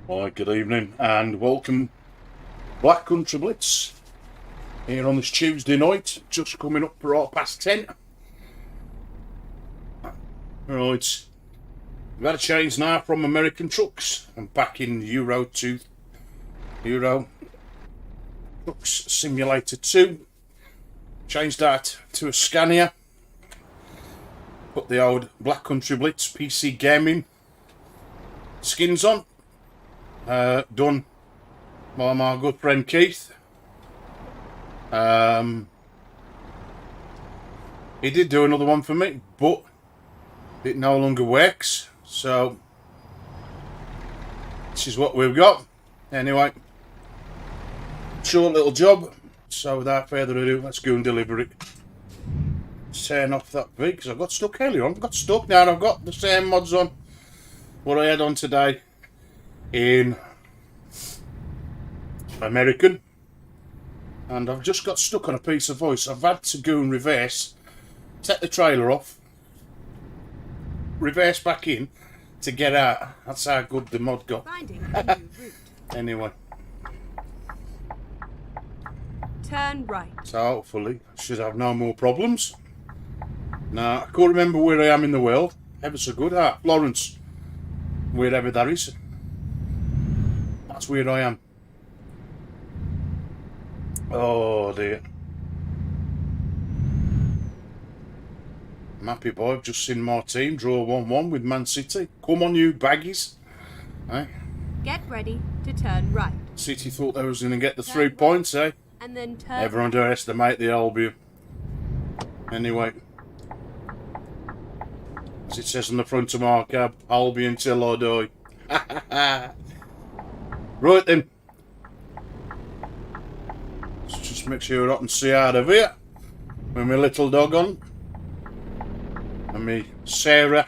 Hi, good evening and welcome Black Country Blitz here on this Tuesday night, just coming up for 10:30. Right, we've had a change now from American trucks. I'm back in Euro Trucks Simulator 2. Changed that to a Scania. Put the old Black Country Blitz PC gaming skins on. Done by my good friend Keith. He did do another one for me, but it no longer works, so this is what we've got. Anyway, short little job, so without further ado, let's go and deliver it. Let's turn off that V, because I got stuck earlier on. I got stuck now, and I've got the same mods on what I had on today in American, and I've just got stuck on a piece of ice. I've had to go and reverse, take the trailer off, reverse back in to get out. That's how good the mod got. Anyway, turn right, so hopefully I should have no more problems. Now I can't remember where I am in the world, ever so good. Florence, wherever that is. That's where I am. Oh dear. I'm happy, boy. I've just seen my team draw 1-1 with Man City. Come on, you baggies. Eh? get ready to turn right. City thought they was going to get the 3 points, eh? And then turn Never underestimate the Albion. Anyway, as it says on the front of my cab, Albion till I die. Right then. Let's just make sure I can see out of here with my little dog on. And me Sarah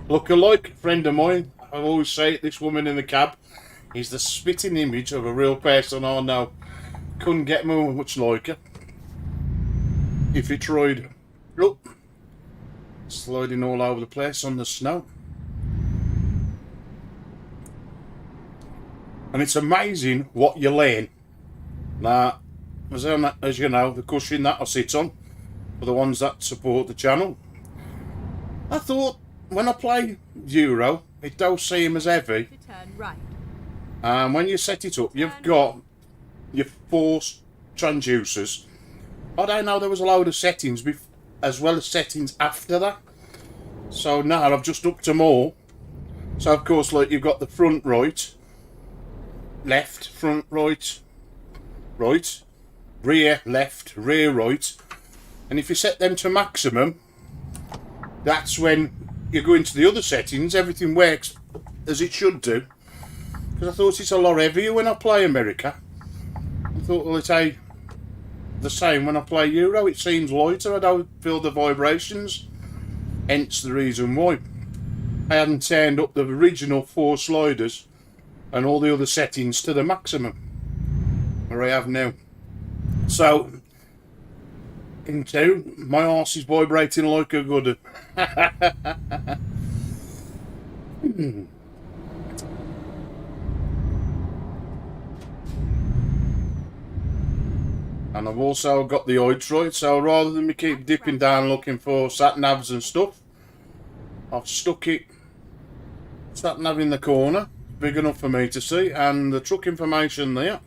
look-alike, friend of mine. I always say it, this woman in the cab is the spitting image of a real person I know. Couldn't get much like her if he tried. Look, sliding all over the place on the snow. And it's amazing what you learn. Now, as you know, the cushion that I sit on, for the ones that support the channel, I thought when I play Euro, it does seem as heavy. turn right. And when you set it up, you've got your 4 transducers. I don't know, there was a load of settings as well as settings after that. So now I've just upped them all. So of course, like, you've got the front right, left, front right, right, rear left, rear right. And if you set them to maximum, that's when you go into the other settings, everything works as it should do. Because I thought it's a lot heavier when I play America. I thought, well, it's the same when I play Euro. It seems lighter, I don't feel the vibrations. Hence the reason why I hadn't turned up the original 4 sliders and all the other settings to the maximum, where I have now. So, into my arse is vibrating like a good. And I've also got the heights right, so rather than me keep dipping down looking for sat-navs and stuff, I've stuck it sat-nav in the corner, big enough for me to see, and the truck information there.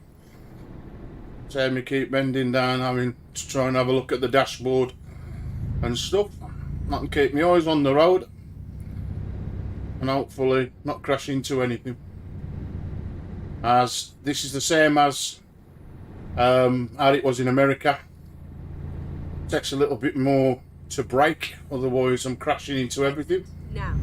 So me keep bending down, having to try and have a look at the dashboard and stuff. I can keep my eyes on the road and hopefully not crash into anything. As this is the same as how it was in America. It takes a little bit more to brake, otherwise I'm crashing into everything. Now.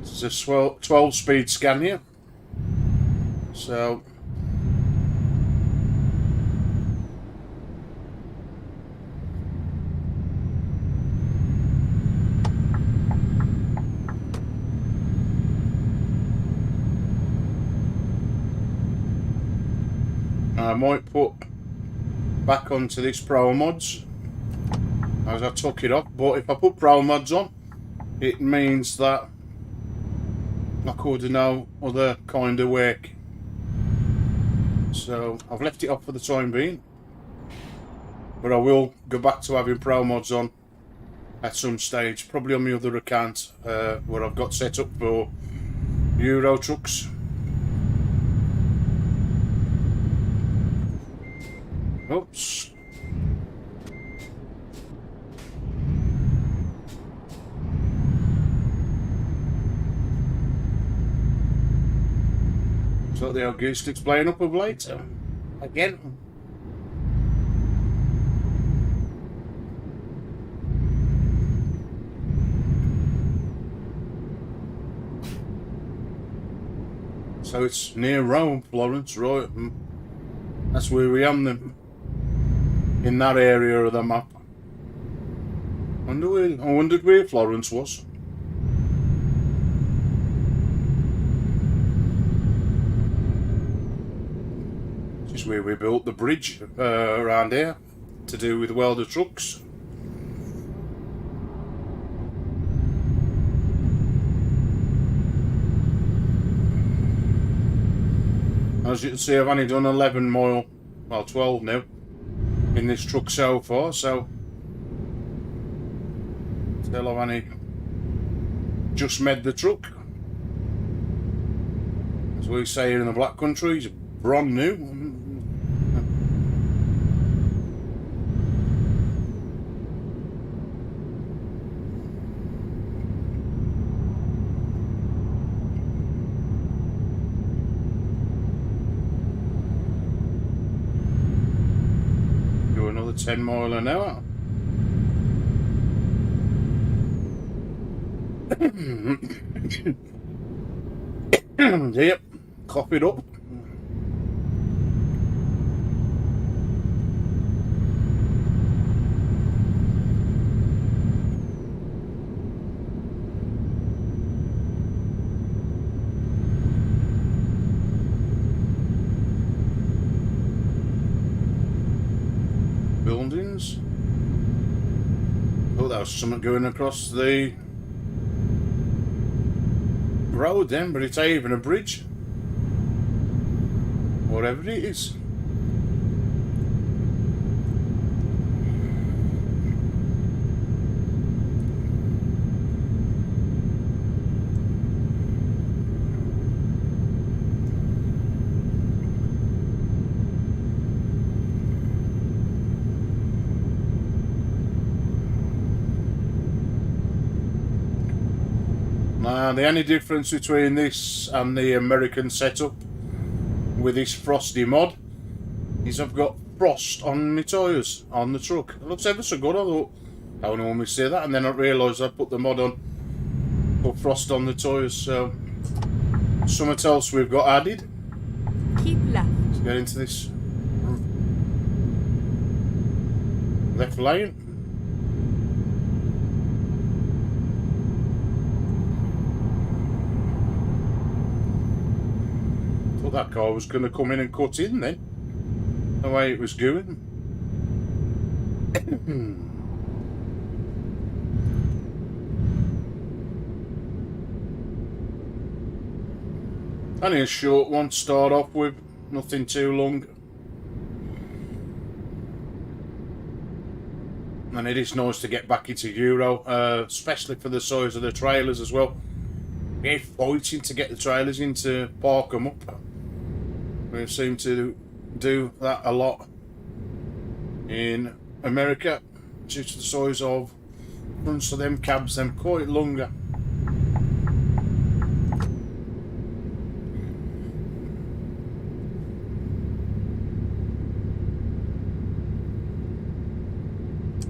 This is a 12-speed scan here. So I might put back onto this Pro Mods as I took it off. But if I put Pro Mods on, it means that I could do no other kind of work. So I've left it off for the time being, but I will go back to having Pro Mods on at some stage, probably on my other account where I've got set up for Euro trucks. Oops. So the acoustic's playing up of late again. So it's near Rome, Florence, right? That's where we am then, in that area of the map. I wondered where Florence was. This is where we built the bridge around here to do with welder trucks. As you can see, I've only done 11 mile, well 12 now, in this truck so far, so still I've only just made the truck. As we say here in the Black Country, it's brand new. Do another 10 mile an hour. Yep, cough it up. Buildings. Oh, that was something going across the road then, but it's even a bridge. Whatever it is. Now, the only difference between this and the American setup with this Frosty mod is I've got frost on my tyres on the truck. It looks ever so good. I thought, I don't normally say that, and then I realised I put the mod on, put frost on the tyres. So something else we've got added. Keep left. Let's get into this left lane. That car was going to come in and cut in then, the way it was going. Only a short one to start off with, nothing too long. And it is nice to get back into Euro, especially for the size of the trailers as well. We're fighting to get the trailers in to park them up. We seem to do that a lot in America due to the size of fronts of them cabs, them quite longer.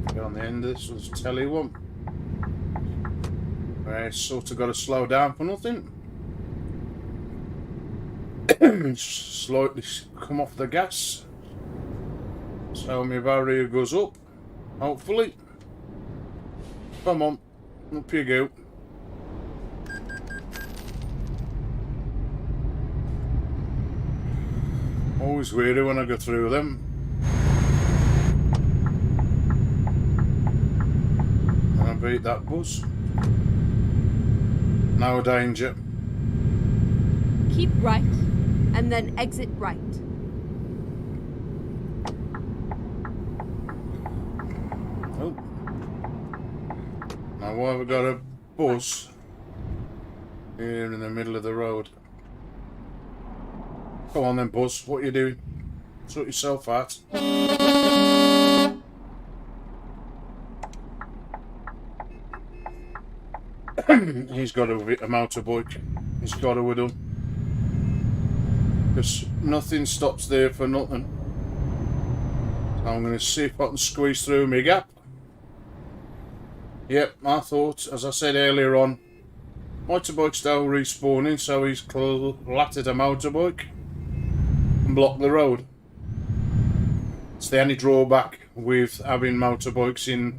Get on the end of this was telly one. I sort of got to slow down for nothing. Slightly come off the gas, so my barrier goes up, hopefully. Come on, up you go. Always weary when I go through them. Can't beat that, buzz. No danger. Keep right, and then exit right. Oh. Now why have we got a bus here in the middle of the road? Come on then, bus. What are you doing? Sort yourself out. He's got a motorbike. He's got a whittle. Because nothing stops there for nothing. So I'm going to see if I can squeeze through my gap. Yep, I thought, as I said earlier on, motorbike's still respawning, so he's lattered a motorbike and blocked the road. It's the only drawback with having motorbikes in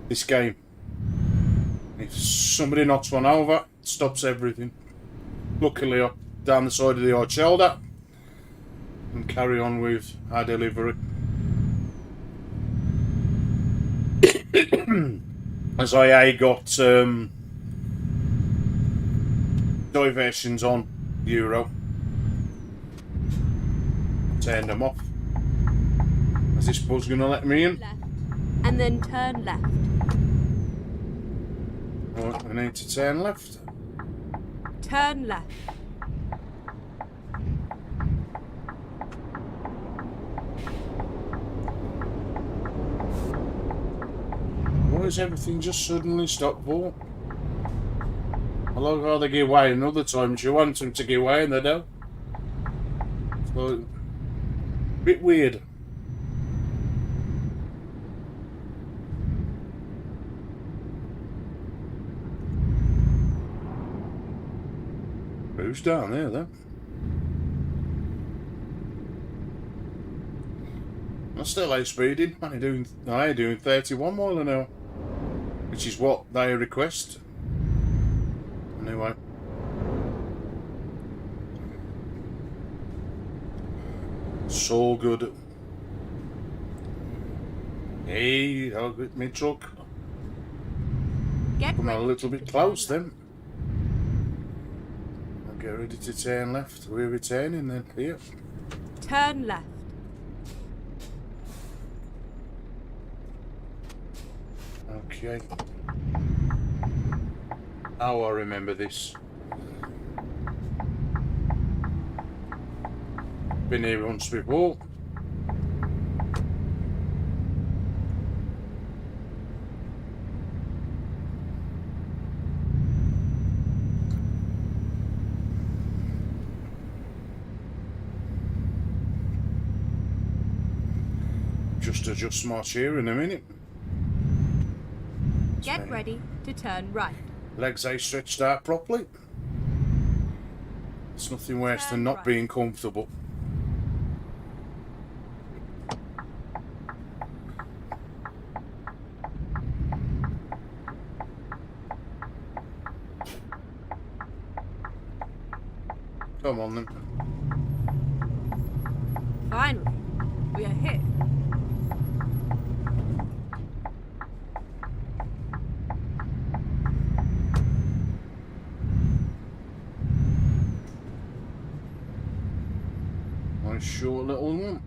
this game. If somebody knocks one over, it stops everything. Luckily, up down the side of the odd shoulder and carry on with our delivery. As I got diversions on Euro, turned them off. Is this bus going to let me in? Left, and then turn left. Right, we need to turn left. Turn left. Why has everything just suddenly stopped for? I like how they give way, and other times you want them to give way and they don't. So, a bit weird. Who's down there then? I'm still out speeding. I ain't doing 31 mile an hour, which is what they request. Anyway, it's all good. Hey, I'll get me truck. Come a little bit close then. I'll get ready to turn left. We're returning then. Here. Turn left. Okay. Oh, I remember this. Been here once before. Just adjust my chair in a minute. Get ready to turn right. Legs ain't stretched out properly. It's nothing worse than not being comfortable. Come on then. Finally, we are here. Nice short little one.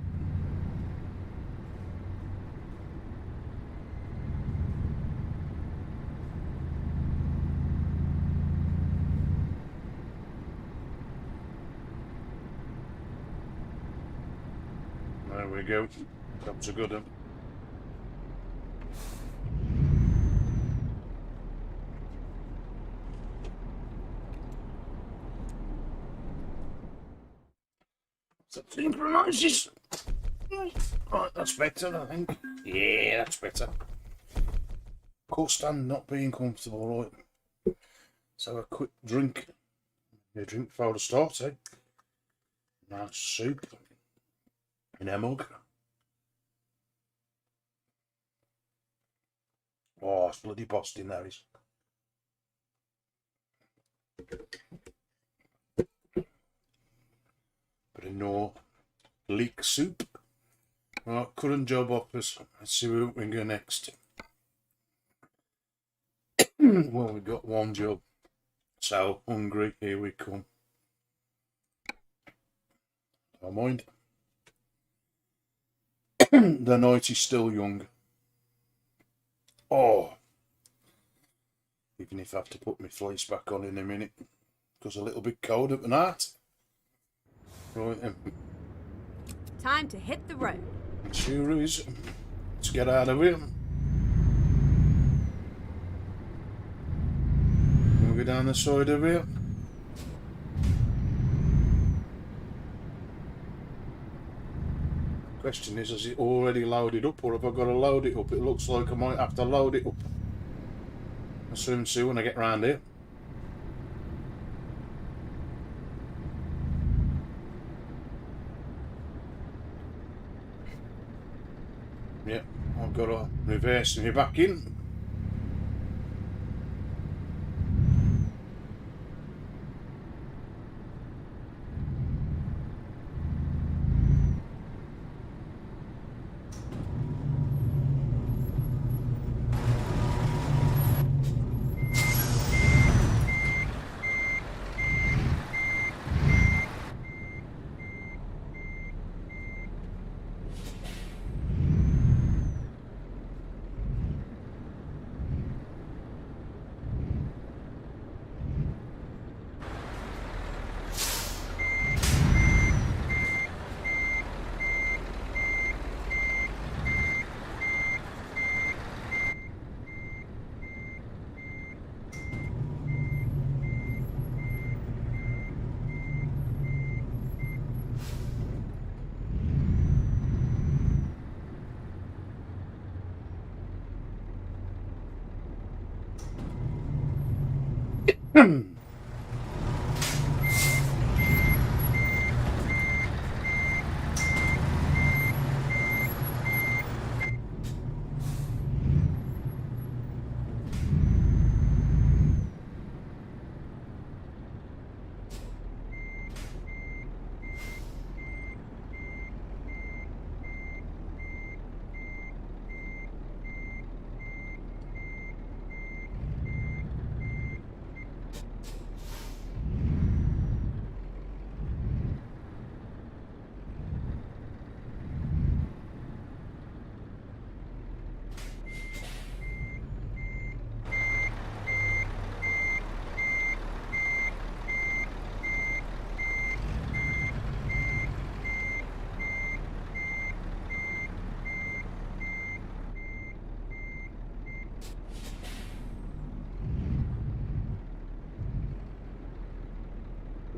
There we go. That's a good one. That synchronises. Right, that's better, I think. Yeah, that's better. Course stand not being comfortable, right? So a quick drink. A drink before the start, eh? Nice soup in a mug. Oh, it's bloody Boston, that is. But a no leek soup. Right, current job offers. Let's see where we can go next. Well, we've got one job. So hungry, here we come. Don't mind. The night is still young. Oh, even if I have to put my fleece back on in a minute, because a little bit cold at the night. Right then. Time to hit the road. It sure is. Let's get out of here. We'll go down the side of here. Question is, has it already loaded up, or have I got to load it up? It looks like I might have to load it up. I'll soon see when I get round here. Yep, I've got to reverse me back in.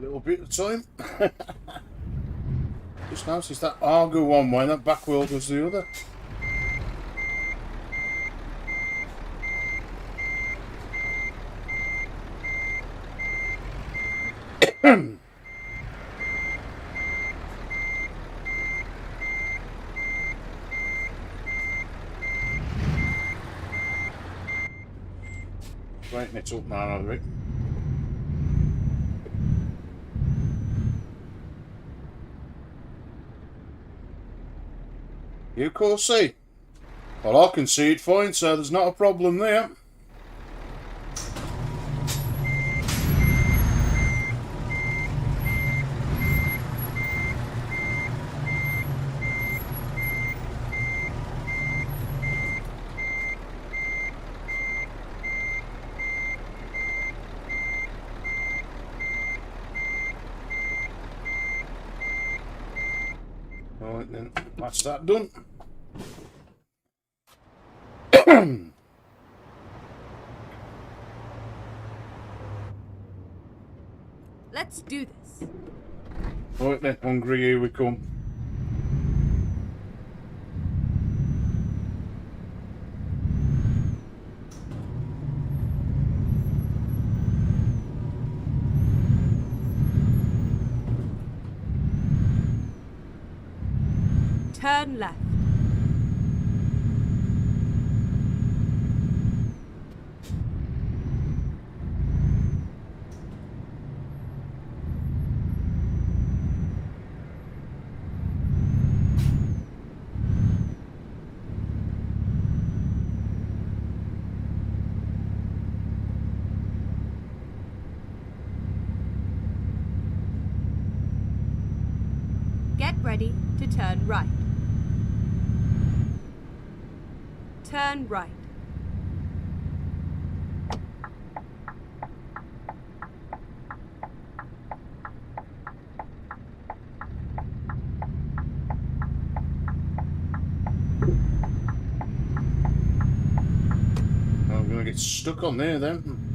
Little bit of time. Just noticed that I'll go one way and that back wheel goes the other. Straighten it up now, a bit. You can't see. Well, I can see it fine, so there's not a problem there. Right then, that's that done. Let's do this. Right then, hungry, here we come. Turn left. ready to turn right. Turn right. I'm going to get stuck on there then.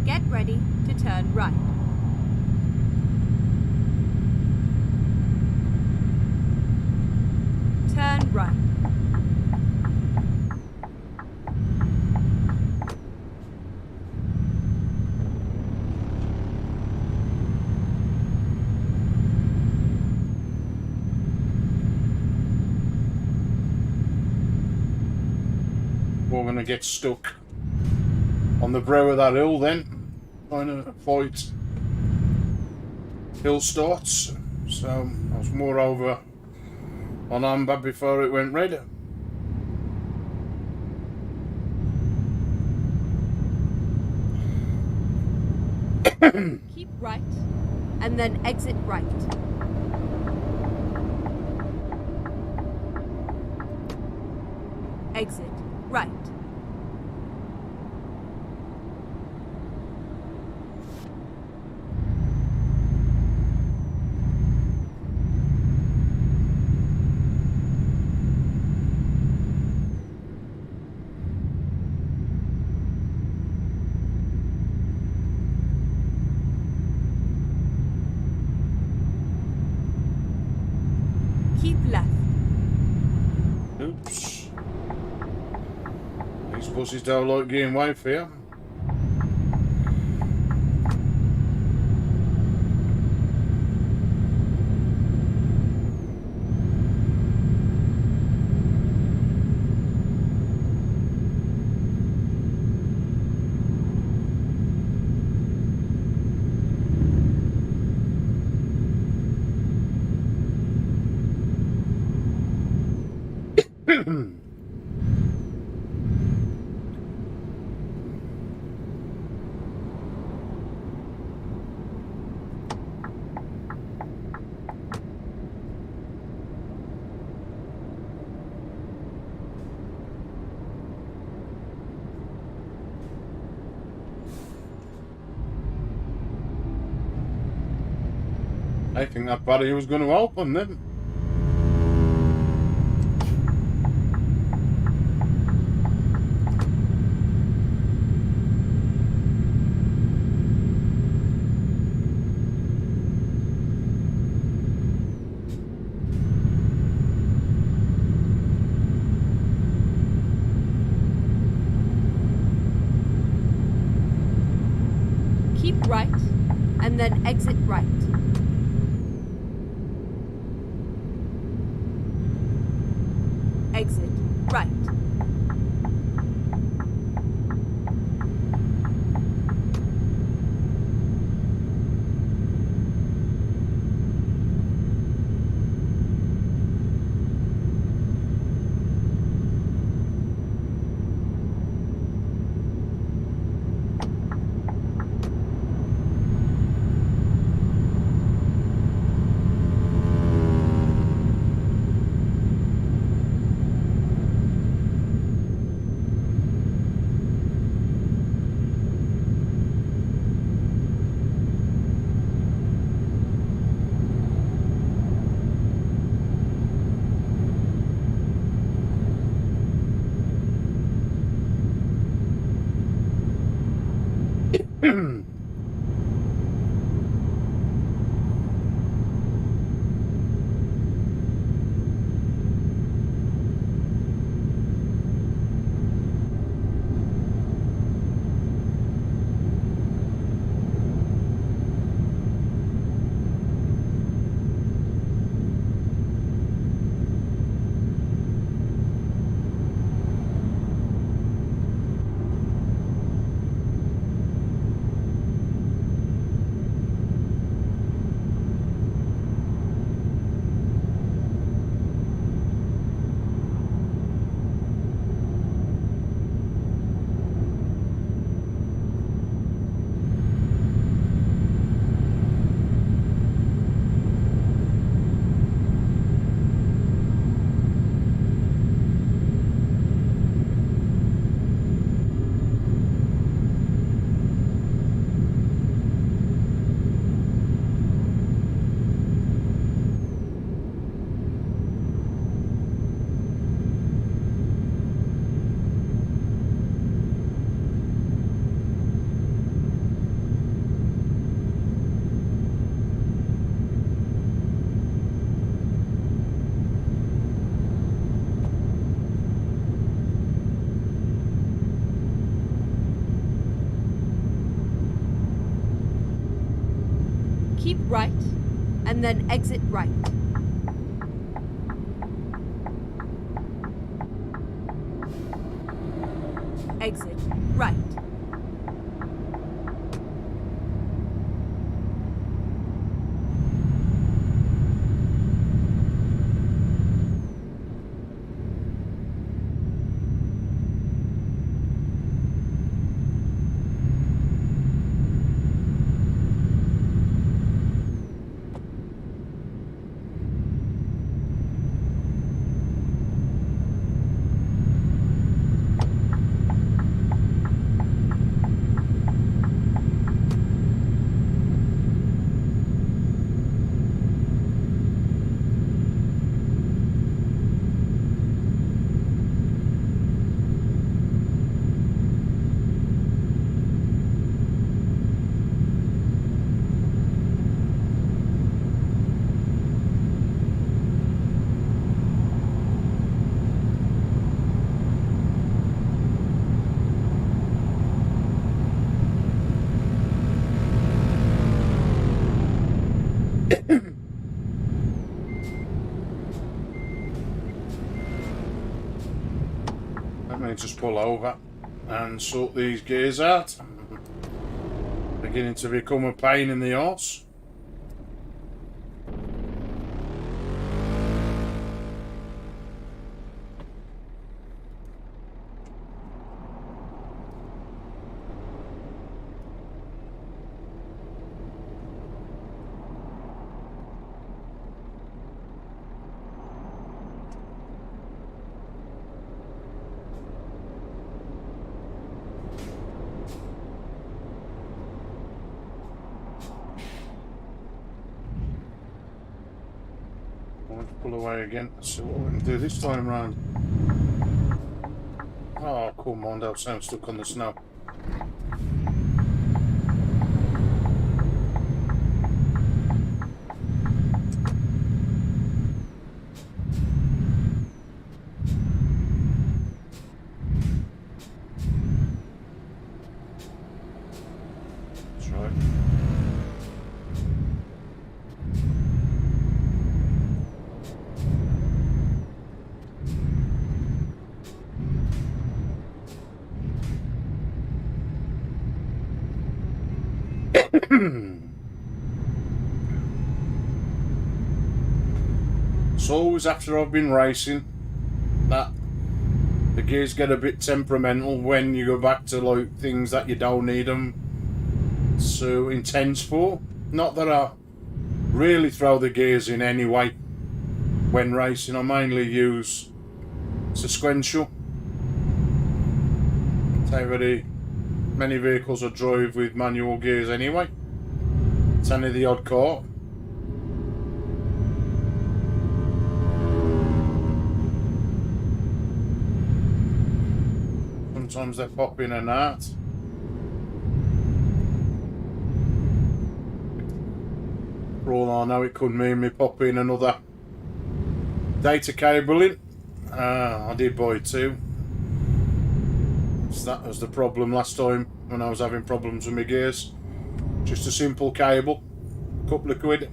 Get ready to turn right. Turn right. We're going to get stuck on the brow of that hill then. Trying to avoid hill starts, so I was more over on amber before it went red. Keep right and then exit right. Exit right. Keep left. Oops. These buses don't like getting way for you. I think that barrier was going to open then. Keep right and then exit right. Exit right. Hmm. Keep right, and then exit right. Exit right. Let me just pull over and sort these gears out. Beginning to become a pain in the arse. Pull away again. Let's see what we can do this time round. Oh, come on, don't say I'm stuck on the snow. That's right. It's always after I've been racing that the gears get a bit temperamental when you go back to like things that you don't need them so intense for. Not that I really throw the gears in anyway when racing. I mainly use sequential. Say very many vehicles I drive with manual gears anyway. It's only the odd car. Sometimes they pop in and out. For all I know, it could mean me pop in another data cable in. I did buy two. So that was the problem last time when I was having problems with my gears. Just a simple cable, couple of quid.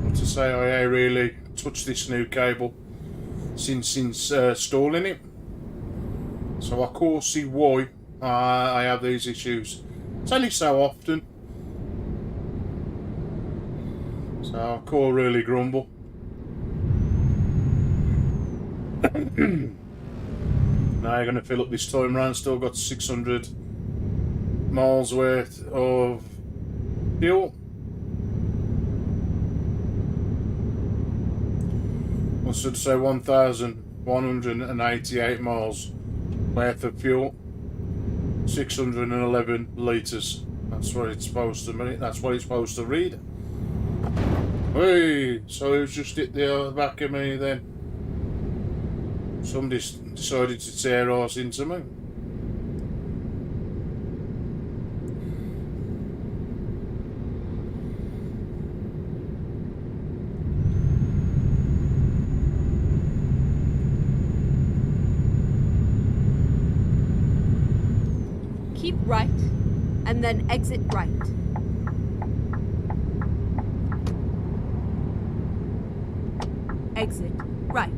What to say, I really touched this new cable since installing it. So I can't see why I have these issues. It's only so often. So I can't really grumble. Now you're going to fill up this time round. Still got 600 miles worth of fuel. I should say 1,188 miles worth of fuel. 611 litres. That's what it's supposed to mean. That's what it's supposed to read. Hey, so it was just hit the back of me then. Somebody decided to tear us into me. Keep right, and then exit right. Exit right.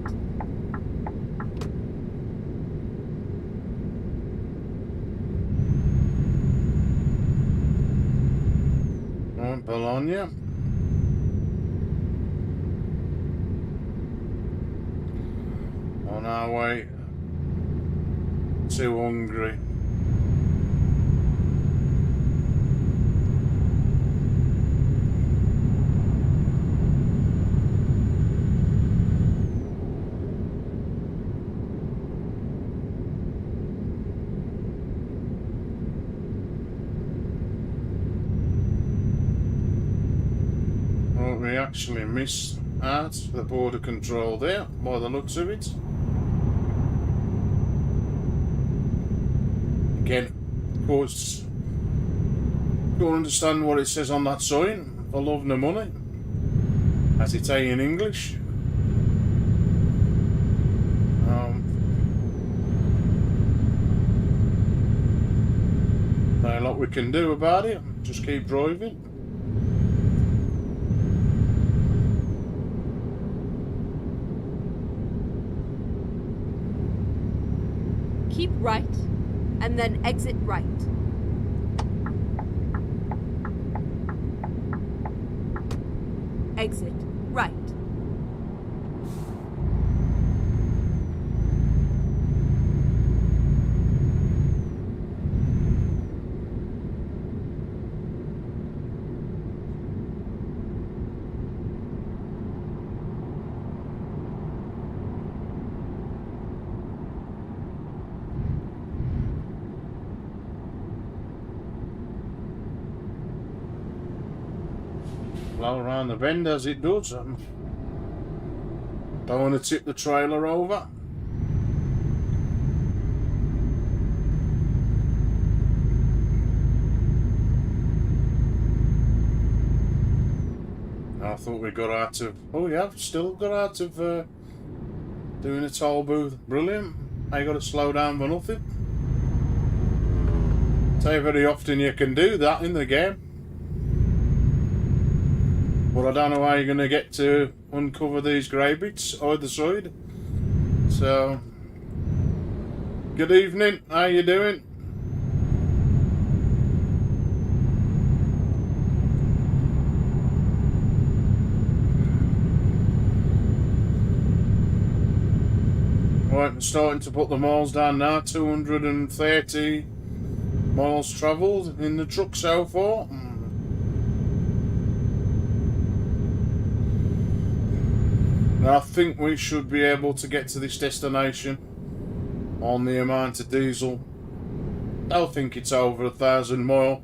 Bologna. On our way to Hungary. We actually missed out the border control there by the looks of it. Again, of course, don't understand what it says on that sign for love nor money, as it's in English. Not a lot we can do about it, just keep driving. Keep right, and then exit right. Exit right. Blow around the bend as it does. Don't want to tip the trailer over. I thought we got out of... Oh yeah, still got out of doing a toll booth. Brilliant. I got to slow down for nothing. Tell you very often you can do that in the game. But I don't know how you're going to get to uncover these grey bits either side. So, good evening, how you doing? Right, I'm starting to put the miles down now, 230 miles travelled in the truck so far. I think we should be able to get to this destination on the amount of diesel. I don't think it's over 1,000 mile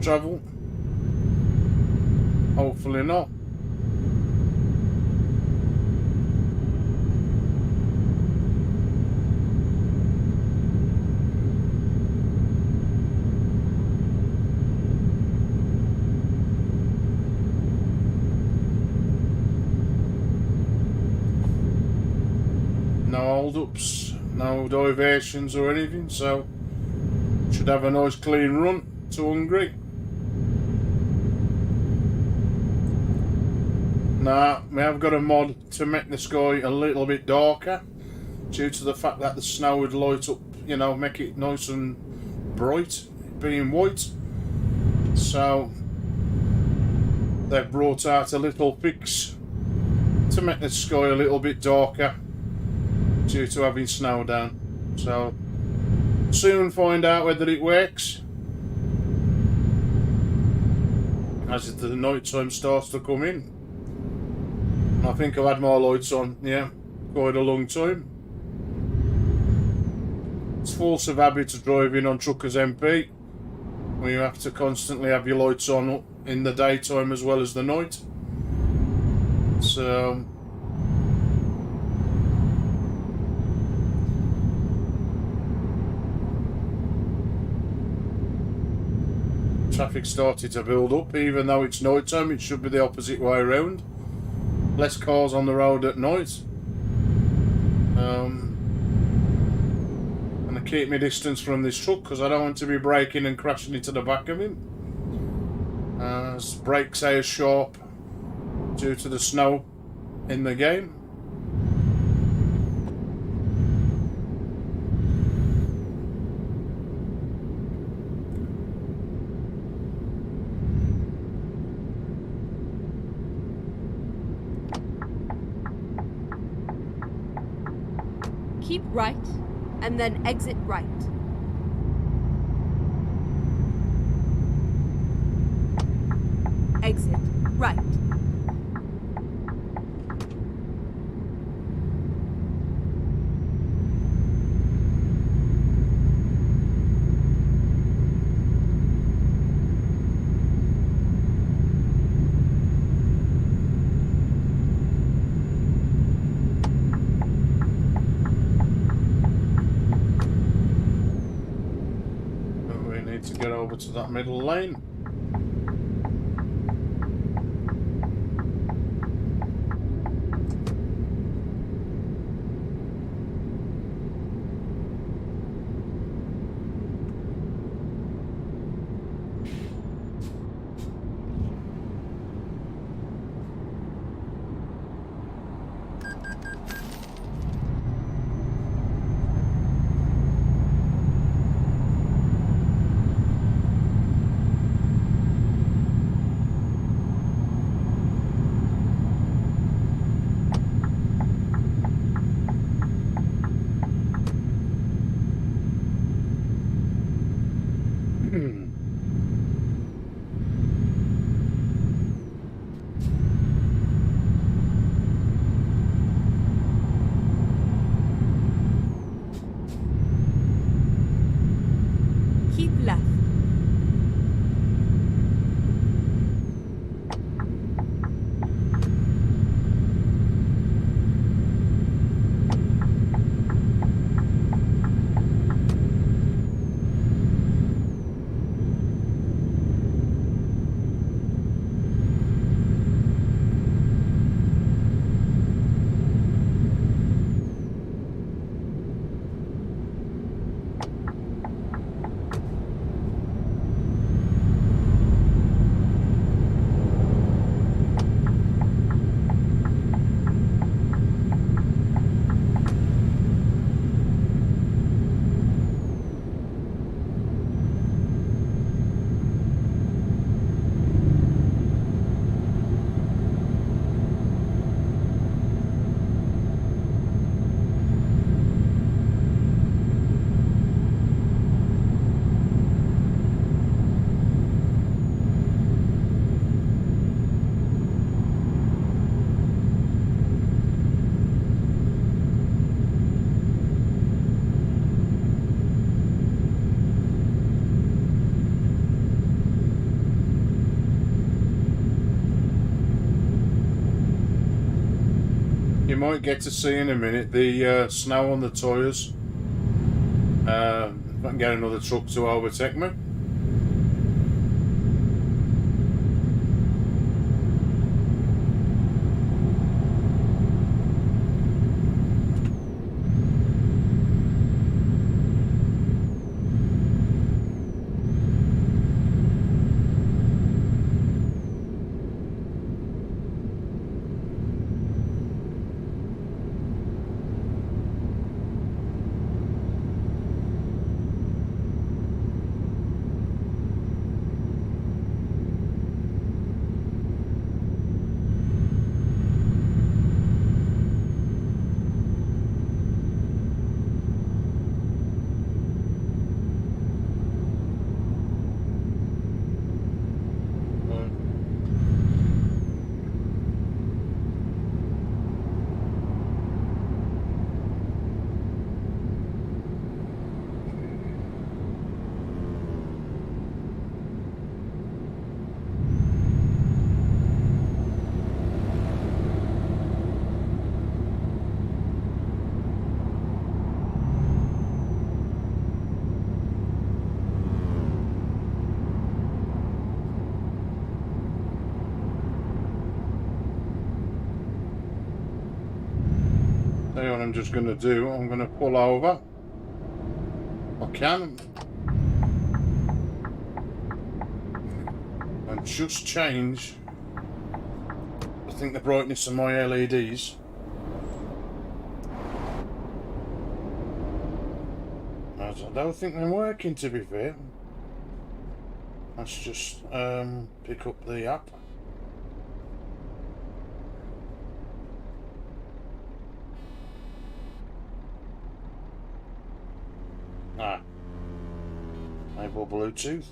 travel. Hopefully not. No hold-ups, no diversions or anything, so should have a nice clean run to Hungary. Now, we have got a mod to make the sky a little bit darker due to the fact that the snow would light up, you know, make it nice and bright, being white. So they've brought out a little fix to make the sky a little bit darker due to having snow down. So soon find out whether it works as the night time starts to come in. I think I've had my lights on, yeah, quite a long time. It's force of habit of driving on Truckers MP, where you have to constantly have your lights on in the daytime as well as the night. So traffic started to build up. Even though it's night time, it should be the opposite way around. Less cars on the road at night. And the keep my distance from this truck because I don't want to be braking and crashing into the back of him. As brakes are sharp due to the snow in the game. Keep right, and then exit right. Exit right. To get over to that middle lane. Keep left. You might get to see in a minute the snow on the tyres. If I can get another truck to overtake me. Tell you what I'm just going to do, I'm going to pull over I can. And just change, I think, the brightness of my LEDs. I don't think they're working, to be fair. Let's just pick up the app. Enable Bluetooth.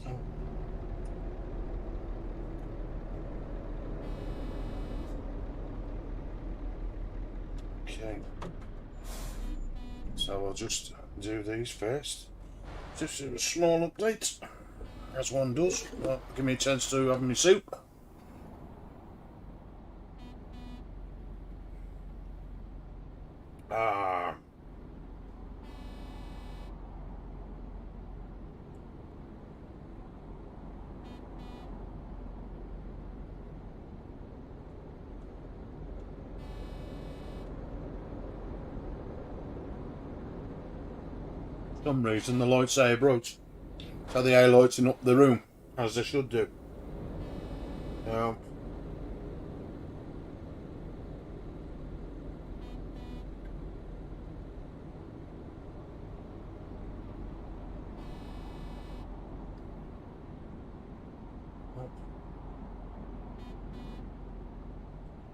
Okay. So I'll just do these first. Just a small update, as one does. Well, give me a chance to have my soup. For some reason the lights are bright, so they are lighting up the room as they should do.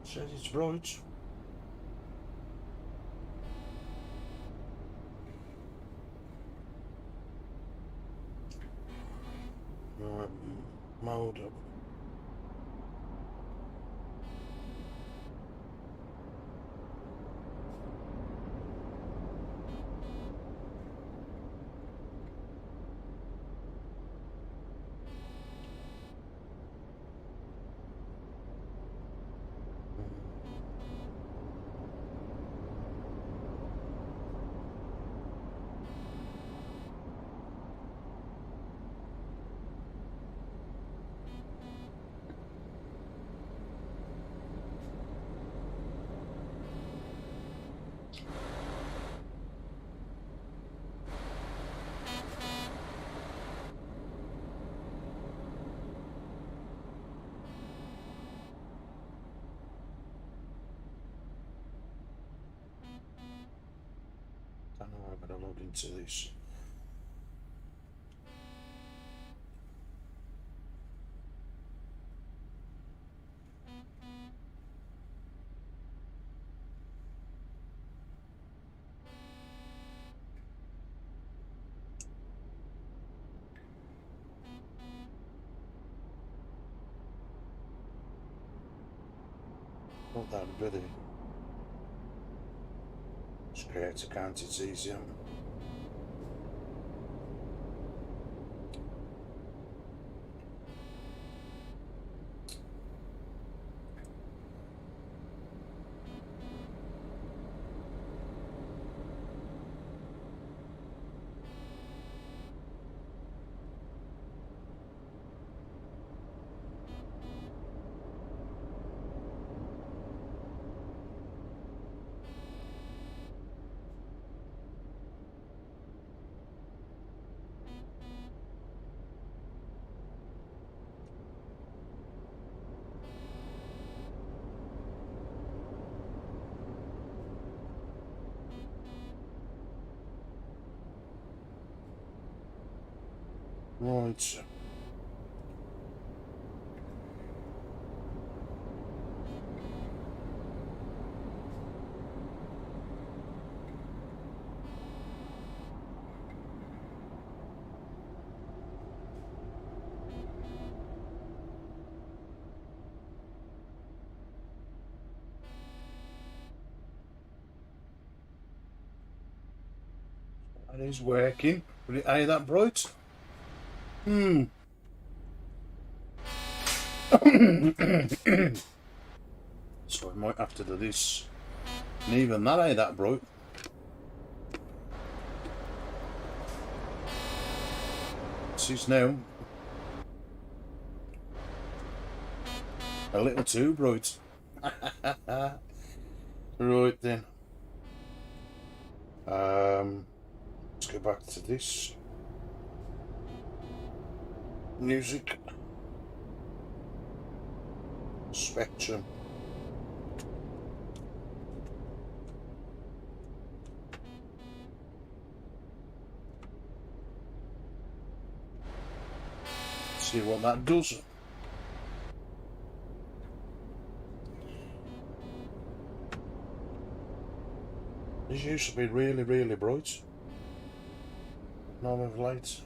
Says it's bright. Mode up. I don't know how I'm going to log into this. Not that bloody. Just create account, it's easier. Right. That is working. Will it air that bright? So I might have to do this. And even that ain't that bright. This is now a little too bright. Right then. Let's go back to this. Music. Spectrum. See what that does. This used to be really, really bright. Now with lights.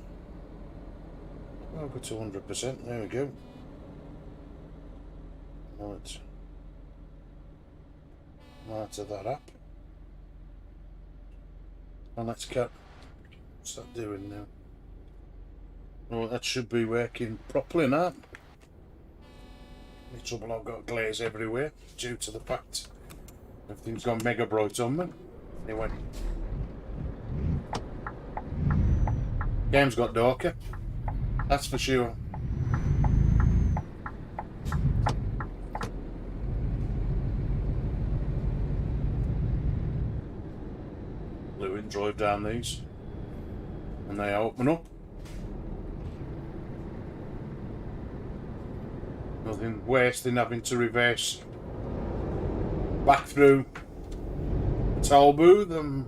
I'll go to 100%. There we go. Right. Monitor that up. And let's get. What's that doing now? Oh, that should be working properly now. The trouble, I've got glaze everywhere due to the fact everything's gone mega bright on me. Anyway, game's got darker, that's for sure. Blue and drive down these, and they open up. Nothing worse than having to reverse back through the toll booth and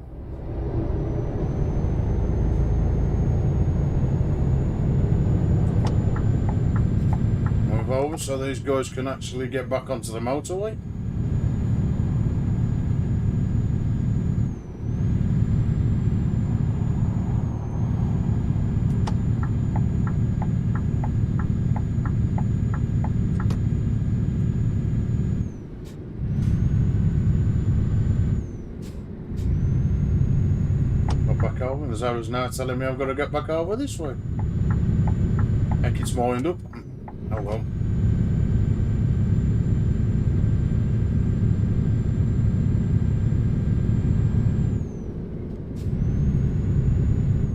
move over so these guys can actually get back onto the motorway. The Zara's now telling me I've got to get back over this way. Heck, it's lined up. Oh well.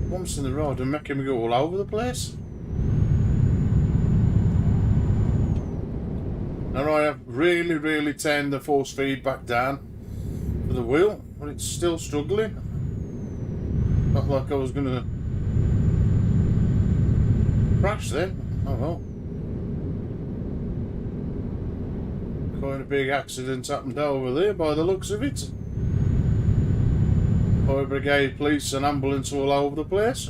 Bumps in the road and making me go all over the place. Now I have really turned the force feedback down for the wheel, but it's still struggling. Not like I was gonna crash then. Oh well. Quite a big accident happened over there by the looks of it. Fire brigade, police and ambulance all over the place.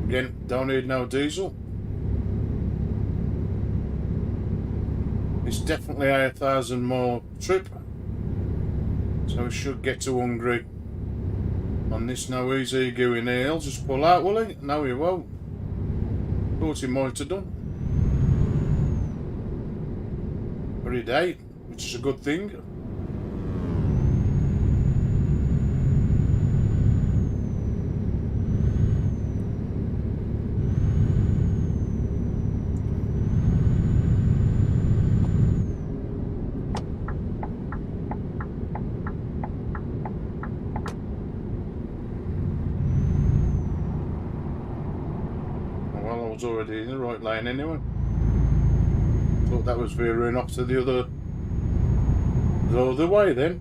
Again, don't need no diesel. It's definitely a 1,000 mile trip, so we should get to Hungary on this. No easy going here. He'll just pull out, will he? No, he won't. Thought he might have done. Every day, which is a good thing. Already in the right lane anyway. Thought that was veering off to the other way then.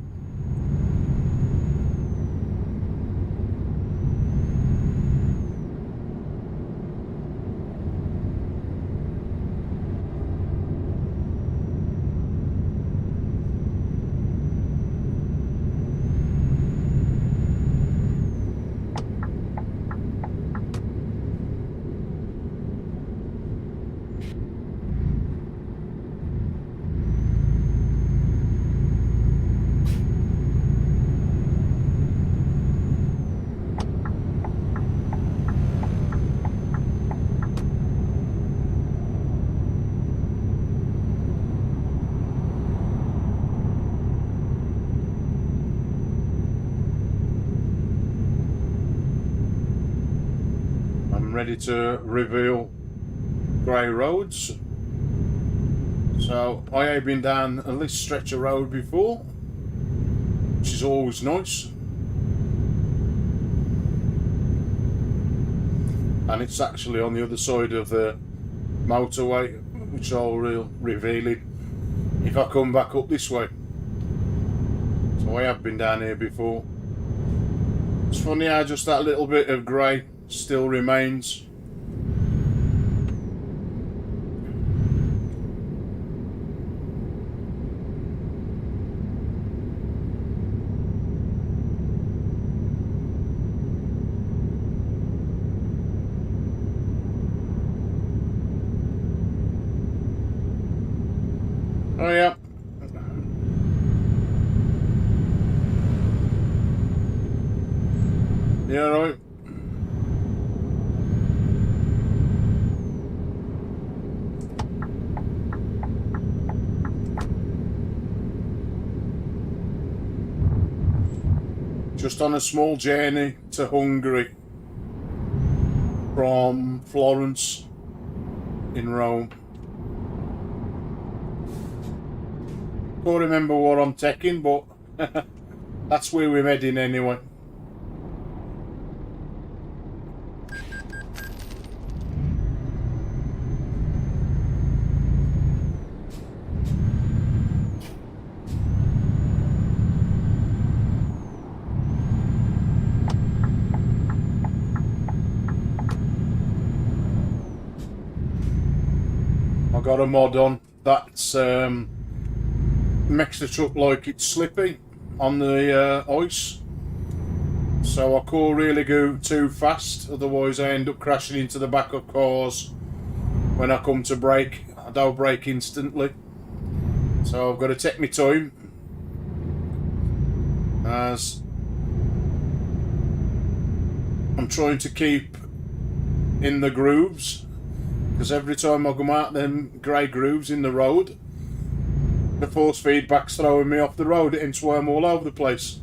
Ready to reveal grey roads. So I have been down this stretch of road before, which is always nice, and it's actually on the other side of the motorway, which I'll reveal it if I come back up this way. Oh, I have been down here before. It's funny how just that little bit of grey still remains. Oh yeah. Yeah, right. Just on a small journey to Hungary from Florence in Rome. Can't remember what I'm taking, but that's where we're heading anyway. I got a mod on that's makes the truck like it's slippy on the ice, so I can't really go too fast, otherwise I end up crashing into the back of cars. When I come to brake, I don't brake instantly, so I've got to take my time as I'm trying to keep in the grooves, because every time I come out them grey grooves in the road, the force feedback's throwing me off the road, hence why I'm all over the place.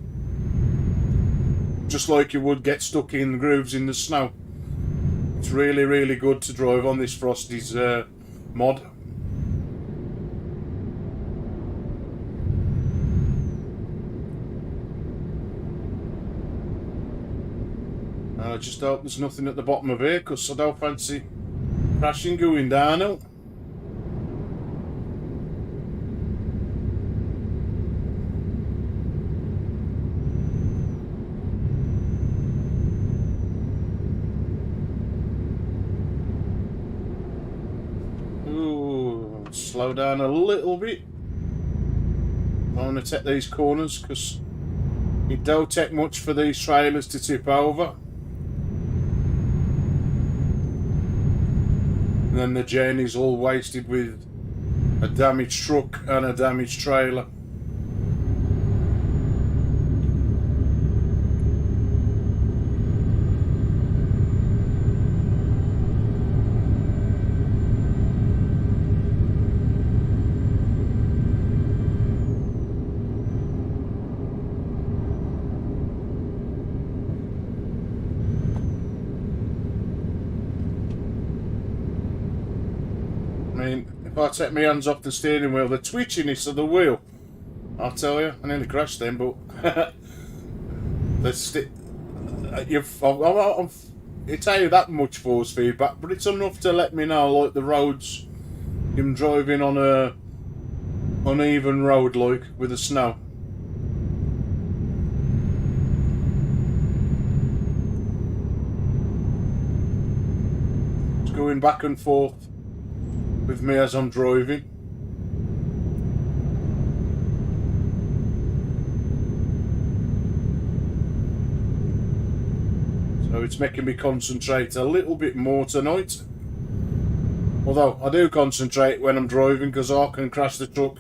Just like you would get stuck in grooves in the snow. It's really, really good to drive on this Frosty's mod. I just hope there's nothing at the bottom of here, because I don't fancy crashing going downhill. Ooh, slow down a little bit. I want to take these corners because it don't take much for these trailers to tip over. And then the journey's all wasted with a damaged truck and a damaged trailer. I mean, if I take my hands off the steering wheel, the twitchiness of the wheel, I'll tell you, I nearly crashed then, but I'll tell you that much force feedback, but it's enough to let me know, like the roads, I'm driving on a uneven road, like with the snow. It's going back and forth with me as I'm driving. So it's making me concentrate a little bit more tonight. Although I do concentrate when I'm driving, because I can crash the truck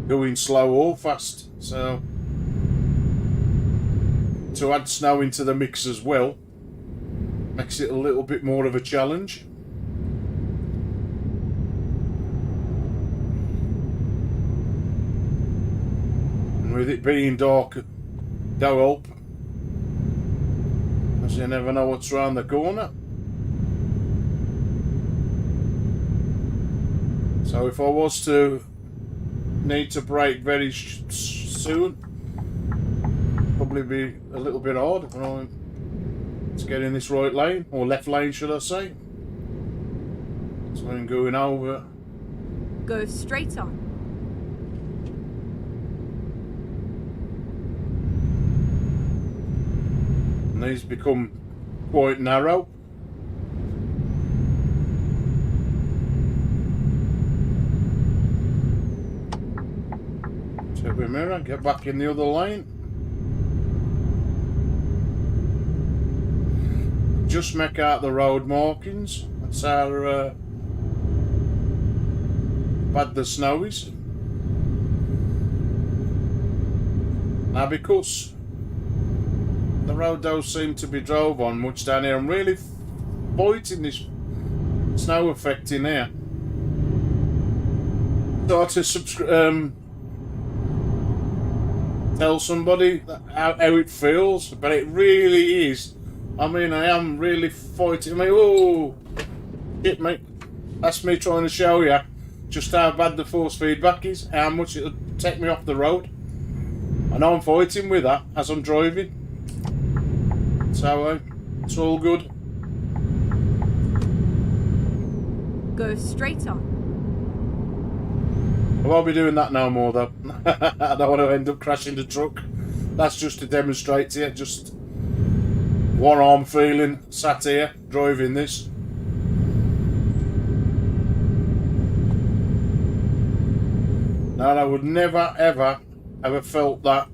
going slow or fast. So to add snow into the mix as well makes it a little bit more of a challenge. With it being dark, don't help, as you never know what's around the corner. So if I was to need to brake very soon, probably be a little bit hard to get in this right lane, or left lane should I say. So I'm going over. Go straight on. And these become quite narrow. Check the mirror, get back in the other lane. Just make out the road markings. That's how bad the snow is. Now, because the road does seem to be drove on much down here, I'm really fighting this snow effect in here. So to tell somebody how it feels, but it really is. I mean, I am really fighting. I mean, oh, shit, mate. That's me trying to show you just how bad the force feedback is, how much it'll take me off the road. I know I'm fighting with that as I'm driving. So, it's all good. Go straight on. I won't be doing that no more, though. I don't want to end up crashing the truck. That's just to demonstrate to you. Just one arm feeling, sat here, driving this. Now, I would never, ever, ever felt that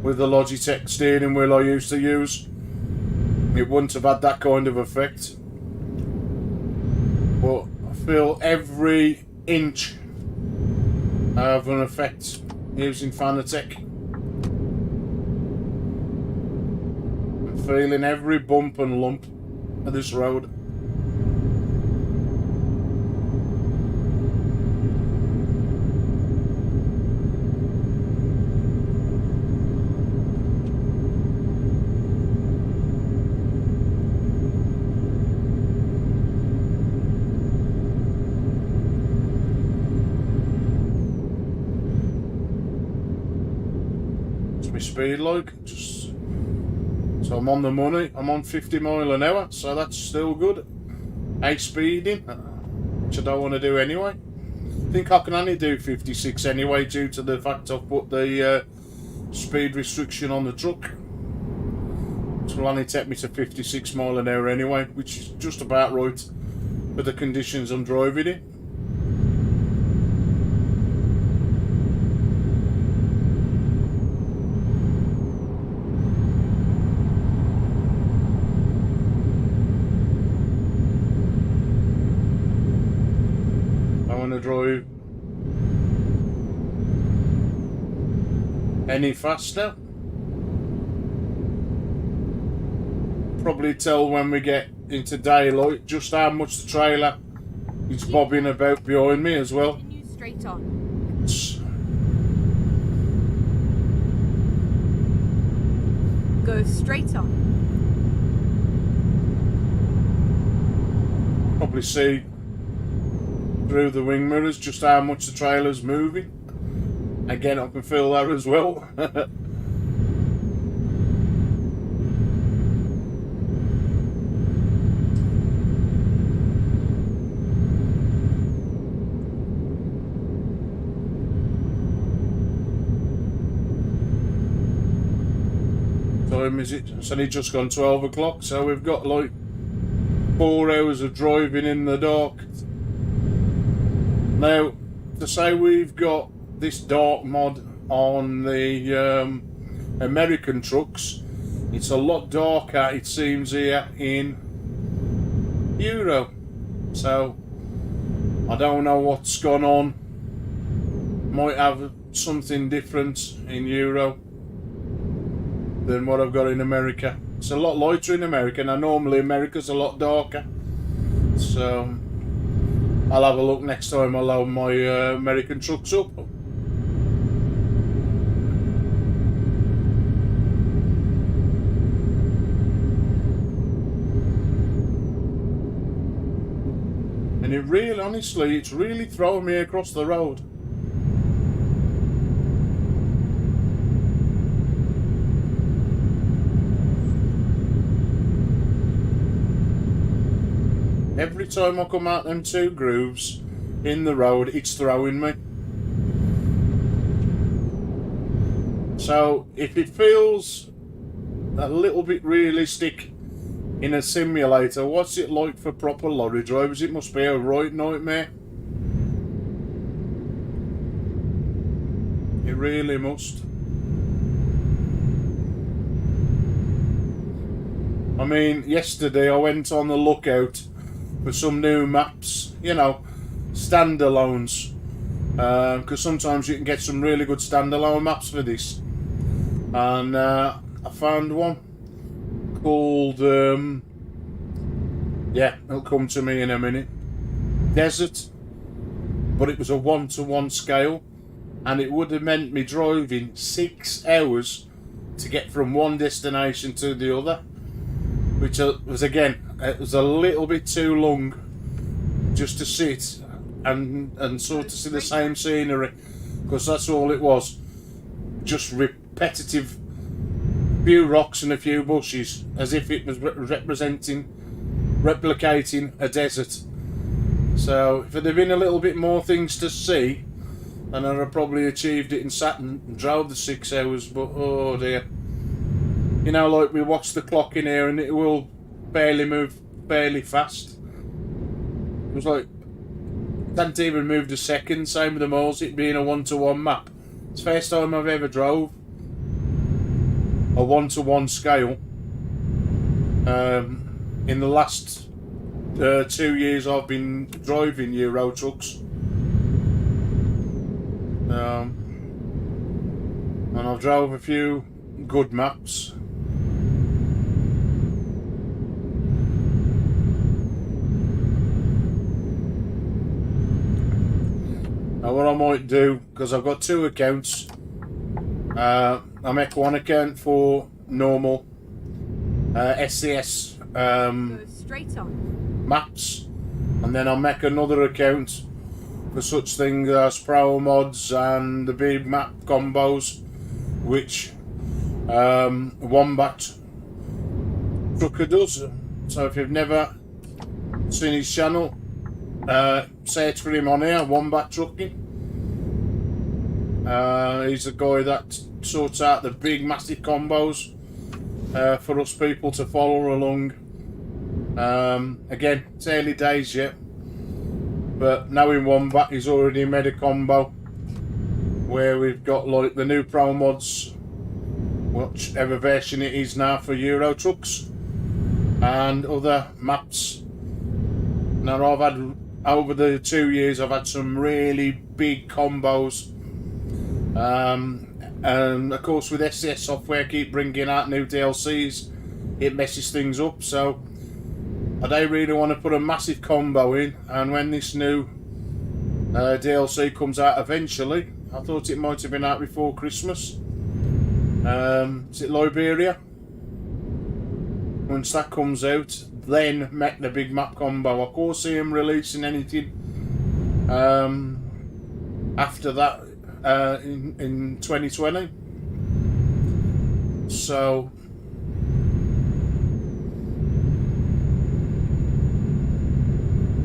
with the Logitech steering wheel I used to use. It wouldn't have had that kind of effect. But I feel every inch of an effect using Fanatec. I'm feeling every bump and lump of this road. Speed like, just so I'm on the money. I'm on 50 miles an hour, so that's still good. Speeding, which I don't want to do anyway. I think I can only do 56 anyway, due to the fact I've put the speed restriction on the truck. It will only take me to 56 miles an hour anyway, which is just about right for the conditions I'm driving in. Drive any faster. Probably tell when we get into daylight just how much the trailer is bobbing about behind me as well. Continue straight on. Go straight on. Probably see through the wing mirrors just how much the trailer's moving. Again, I can feel that as well. Time is it? It's only just gone 12 o'clock, so we've got like 4 hours of driving in the dark. Now, to say we've got this dark mod on the American trucks, it's a lot darker, it seems, here in Euro. So, I don't know what's gone on. Might have something different in Euro than what I've got in America. It's a lot lighter in America. Now, normally America's a lot darker. So I'll have a look next time I load my American trucks up. And it really, honestly, it's really throwing me across the road. Every time I come out them two grooves in the road, it's throwing me. So if it feels a little bit realistic in a simulator. What's it like for proper lorry drivers? It must be a right nightmare. It really must. I mean, yesterday I went on the lookout for some new maps, you know, standalones, because sometimes you can get some really good standalone maps for this, and I found one called, yeah, it'll come to me in a minute, Desert, but it was a 1-to-1 scale, and it would have meant me driving 6 hours to get from one destination to the other, which was, again, it was a little bit too long just to sit and sort of see the same scenery, because that's all it was, just repetitive few rocks and a few bushes, as if it was replicating a desert. So if there had been a little bit more things to see, then I'd have probably achieved it and sat and drove the 6 hours, but oh dear. You know, like we watch the clock in here and it will barely move fairly fast. It was like, hadn't even moved a second, same with the miles, it being a 1-to-1 map. It's the first time I've ever drove a 1-to-1 scale. In the last 2 years I've been driving Euro trucks. And I've drove a few good maps. Now what I might do, because I've got 2 accounts, I make one account for normal SCS Go straight on. maps, and then I'll make another account for such things as pro mods and the big map combos, which Wombat Trucker does. So if you've never seen his channel, search for him on here, Wombat Trucking. He's the guy that sorts out the big massive combos for us people to follow along. Again, it's early days yet, but knowing Wombat, he's already made a combo where we've got like the new pro mods, whichever version it is now, for Euro trucks and other maps. Now I've had, over the 2 years, I've had some really big combos, and of course with SCS software keep bringing out new DLCs, it messes things up, so I don't really want to put a massive combo in, and when this new DLC comes out eventually, I thought it might have been out before Christmas, is it Liberia? Once that comes out, then make the big map combo. I can't see him releasing anything after that in 2020. So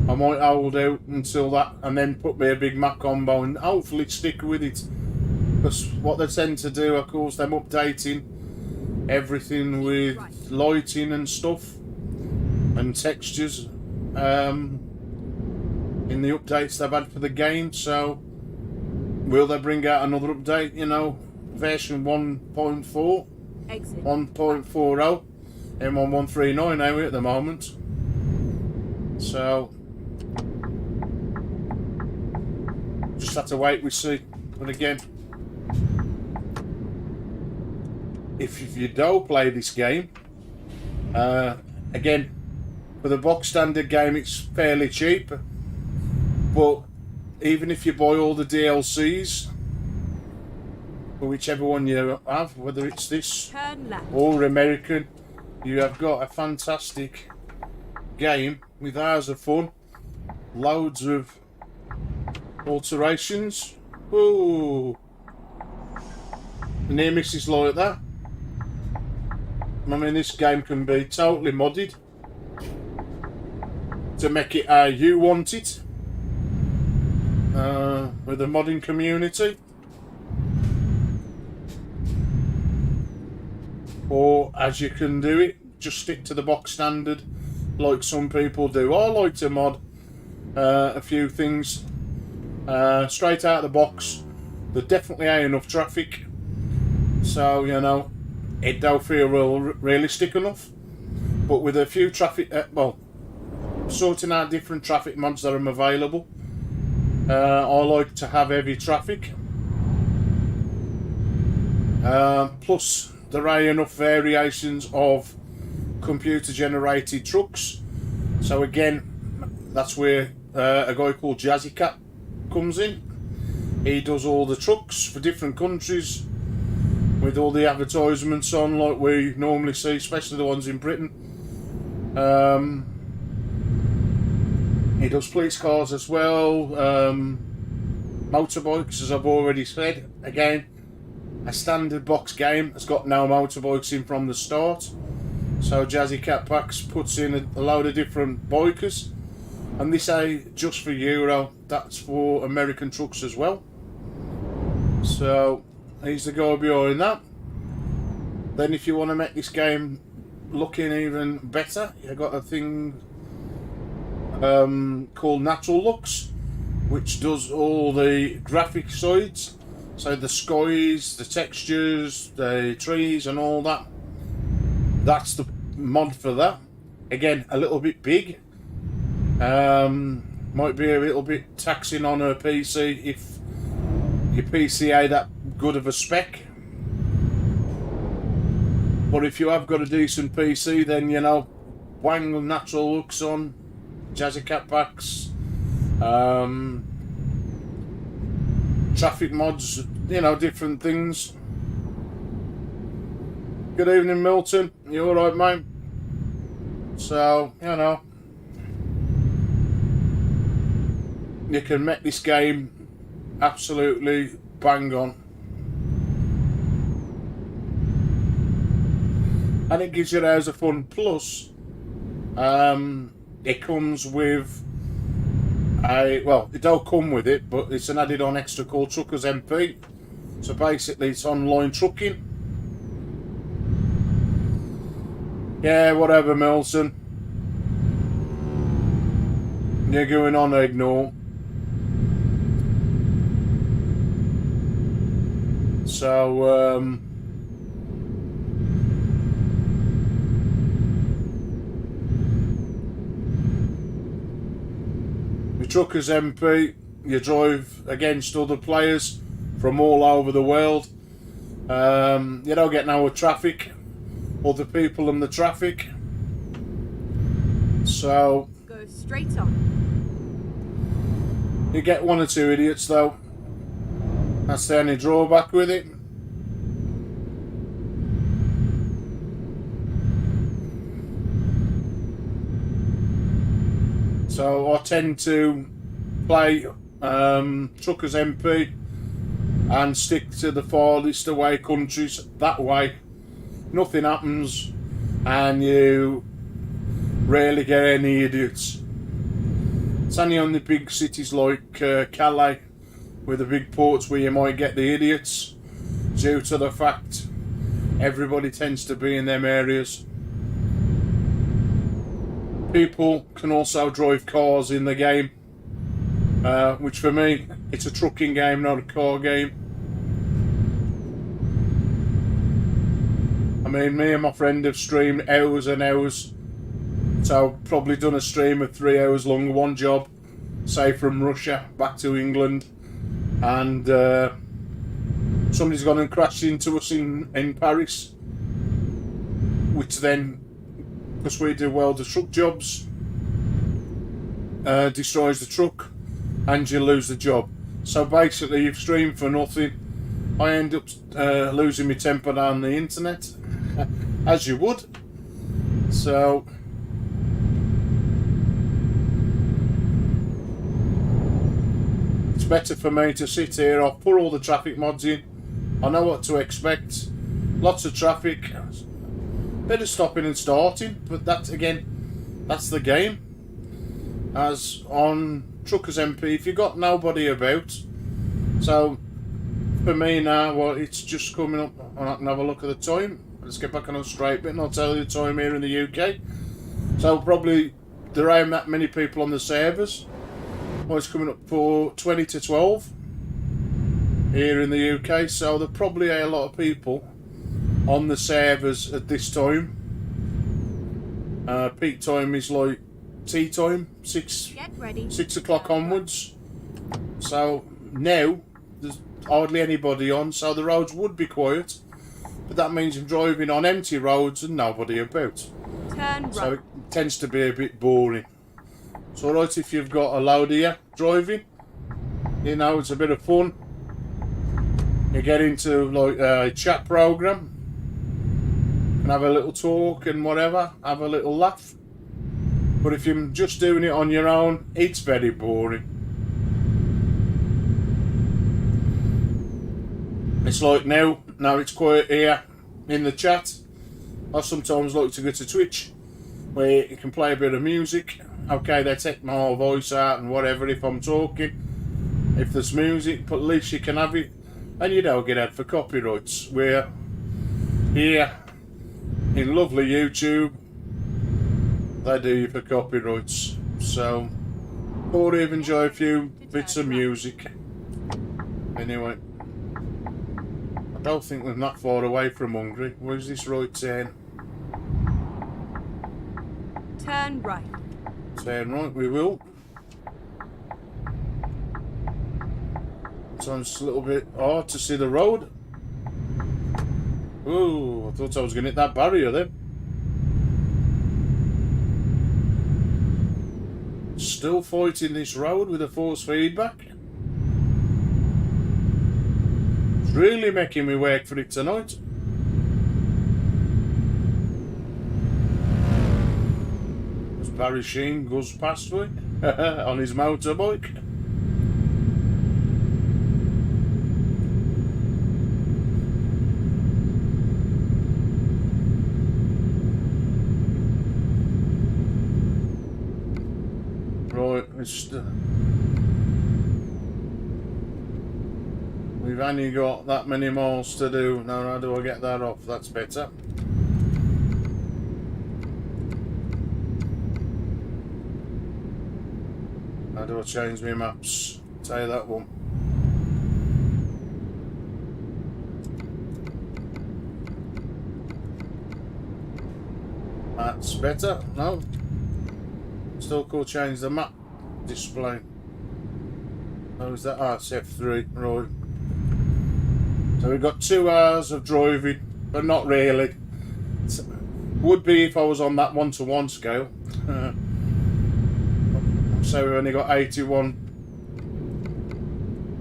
I might hold out until that and then put me a big map combo and hopefully stick with it. Because what they tend to do, of course, them updating everything with lighting and stuff and textures in the updates they've had for the game. So will they bring out another update, you know, version 1.4, 1.40, M1139 now at the moment. So just have to wait, we see. But again, if you don't play this game, again, for the box standard game it's fairly cheap, but even if you buy all the DLCs for whichever one you have, whether it's this or American, you have got a fantastic game with hours of fun, loads of alterations. Ooh, near misses like that. I mean, this game can be totally modded to make it how you want it, with the modding community. or as you can do it, just stick to the box standard like some people do. I like to mod a few things straight out of the box. There definitely ain't enough traffic, so you know it don't feel realistic enough. But with a few traffic, well, sorting out different traffic mods that are available, I like to have heavy traffic. Plus, there are enough variations of computer generated trucks. So again, that's where a guy called Jazzy Cat comes in. He does all the trucks for different countries with all the advertisements on like we normally see, especially the ones in Britain. He does police cars as well, motorbikes, as I've already said. Again, a standard box game has got no motorbikes in from the start. So Jazzy Cat Packs puts in a load of different bikers, and this ain't just for Euro, that's for American trucks as well. So he's the guy behind that. Then if you want to make this game looking even better, you've got a thing called Naturalpoint, which does all the graphic sides, so the skies, the textures, the trees and all that. That's the mod for that. Again, a little bit big, might be a little bit taxing on a PC if your PC ain't that good of a spec. But if you have got a decent PC, then you know, wang Naturalpoint on, Jazzy Cat Packs, traffic mods, you know, different things. Good evening, Milton. You alright, mate? So, you know, you can make this game absolutely bang on. And it gives you hours of fun. Plus, it comes with a, well, it don't come with it, but it's an added on extra called Truckers MP. So basically it's online trucking. Yeah, whatever, Milton. You're going on to ignore. So, with Truckers MP, you drive against other players from all over the world. You don't get no traffic, other people in the traffic. So Go straight on. you get one or two idiots though. That's the only drawback with it. So I tend to play Truckers MP and stick to the farthest away countries. That way nothing happens and you rarely get any idiots. It's only on the big cities like Calais, with the big ports, where you might get the idiots, due to the fact everybody tends to be in them areas. People can also drive cars in the game, which for me, it's a trucking game, not a car game. I mean, me and my friend have streamed hours and hours, so I've probably done a stream of 3 hours long, one job, say from Russia back to England, and somebody's gone and crashed into us in Paris, which then, because we do welder truck jobs, destroys the truck and you lose the job. So basically you've streamed for nothing. I end up losing my temper down the internet, as you would. So it's better for me to sit here. I'll put all the traffic mods in. I know what to expect. Lots of traffic, bit of stopping and starting, but that's, again, that's the game. As on Truckers MP, if you've got nobody about, so for me now, well, it's just coming up, and I can have a look at the time, let's get back on a straight bit and I'll tell you the time here in the UK. So probably there ain't that many people on the servers. Well, it's coming up for 20 to 12 here in the UK, so there probably are a lot of people on the servers at this time. Peak time is like tea time, 6 o'clock onwards. So now there's hardly anybody on, so the roads would be quiet, but that means I'm driving on empty roads and nobody about. Turn right. So it tends to be a bit boring. It's alright if you've got a load of you driving, you know, it's a bit of fun. You get into like a chat program and have a little talk and whatever, have a little laugh. But if you're just doing it on your own, it's very boring. It's like now it's quiet here in the chat. I sometimes like to go to Twitch where you can play a bit of music. Okay, they take my whole voice out and whatever if I'm talking. If there's music, but at least you can have it and you don't get out for copyrights. Where here in lovely YouTube, they do you for copyrights. So, or even enjoy a few bits of music. Anyway, I don't think we're not far away from Hungary. Where's this right turn? Turn right. Turn right, we will. So it's a little bit hard to see the road. Ooh, I thought I was going to hit that barrier then. Still fighting this road with the force feedback. It's really making me work for it tonight. As Barry Sheen goes past me on his motorbike. We've only got that many miles to do. Now how do I get that off? That's better. How do I change my maps? Say that one. That's better. No. Still could change the map display. Oh, is that? Ah, it's F3, right. So we've got 2 hours of driving, but not really. It would be if I was on that 1-to-1 scale. So we've only got 81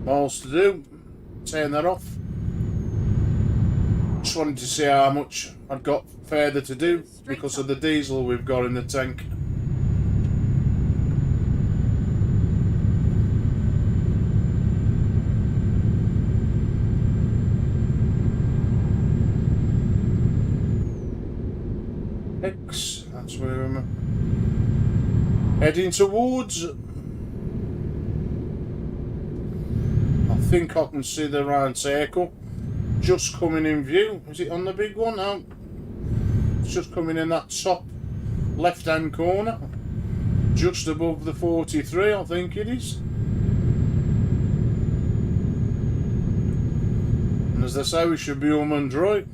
miles to do. Turn that off. Just wanted to see how much I've got further to do because of the diesel we've got in the tank. That's where I'm heading towards. I think I can see the round circle just coming in view. Is it on the big one? No, it's just coming in that top left hand corner just above the 43, I think it is. And as they say, we should be home and dry.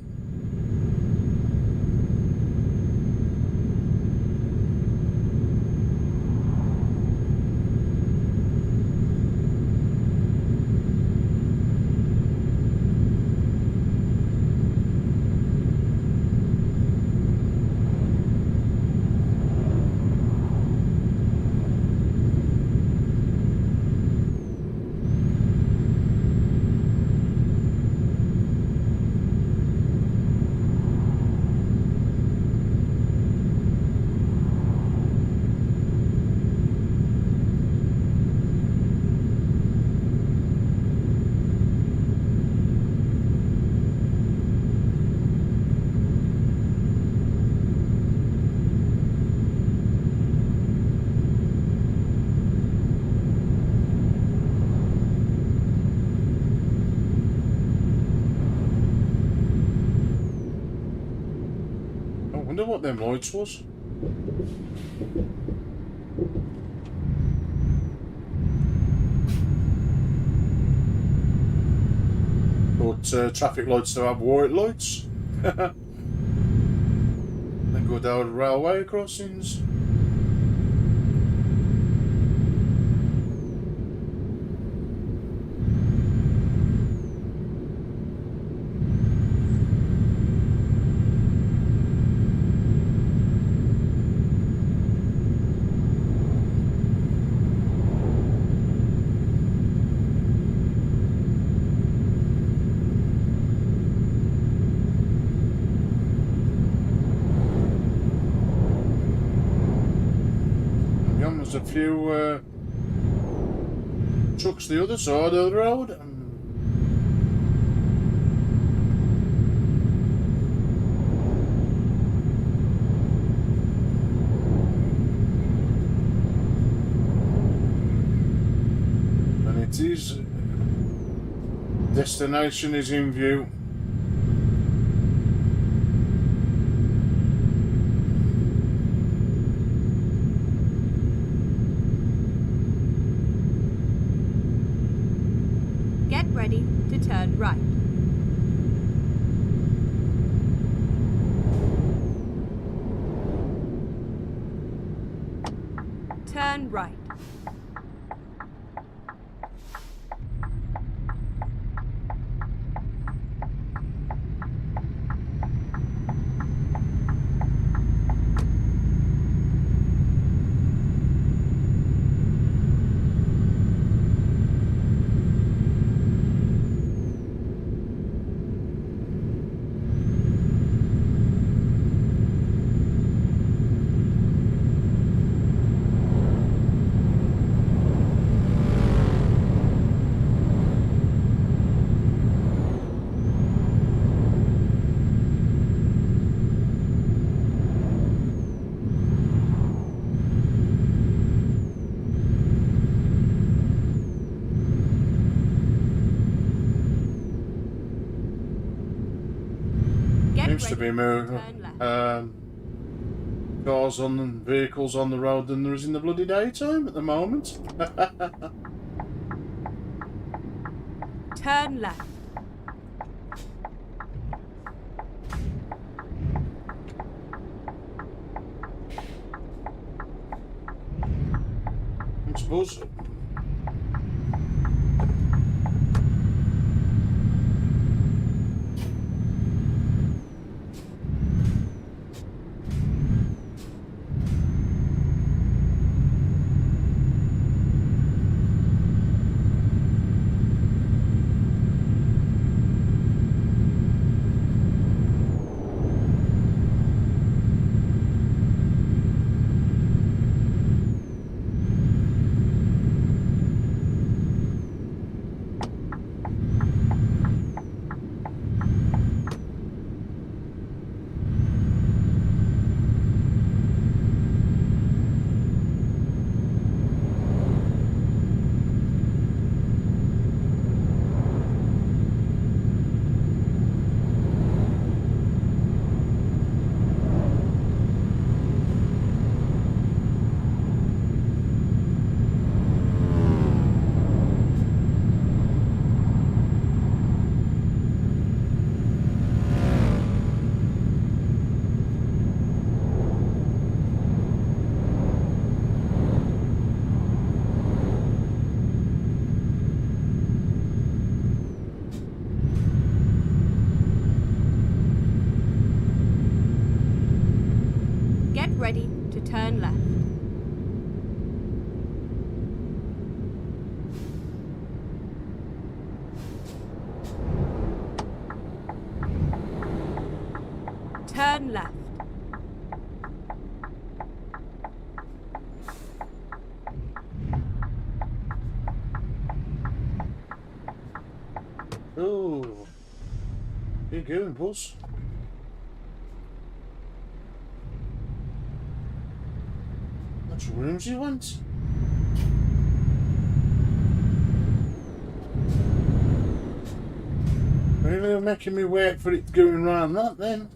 what them lights was. But traffic lights to have white lights. Then go down railway crossings. There's a few trucks the other side of the road. And it is, destination is in view. Ready to turn right. Turn right. Seems to be more cars on vehicles on the road than there is in the bloody daytime at the moment. Turn left. I suppose. Ready to turn left. Turn left. Oh, you going, boss? Which rooms you want? Really making me wait for it going round that then?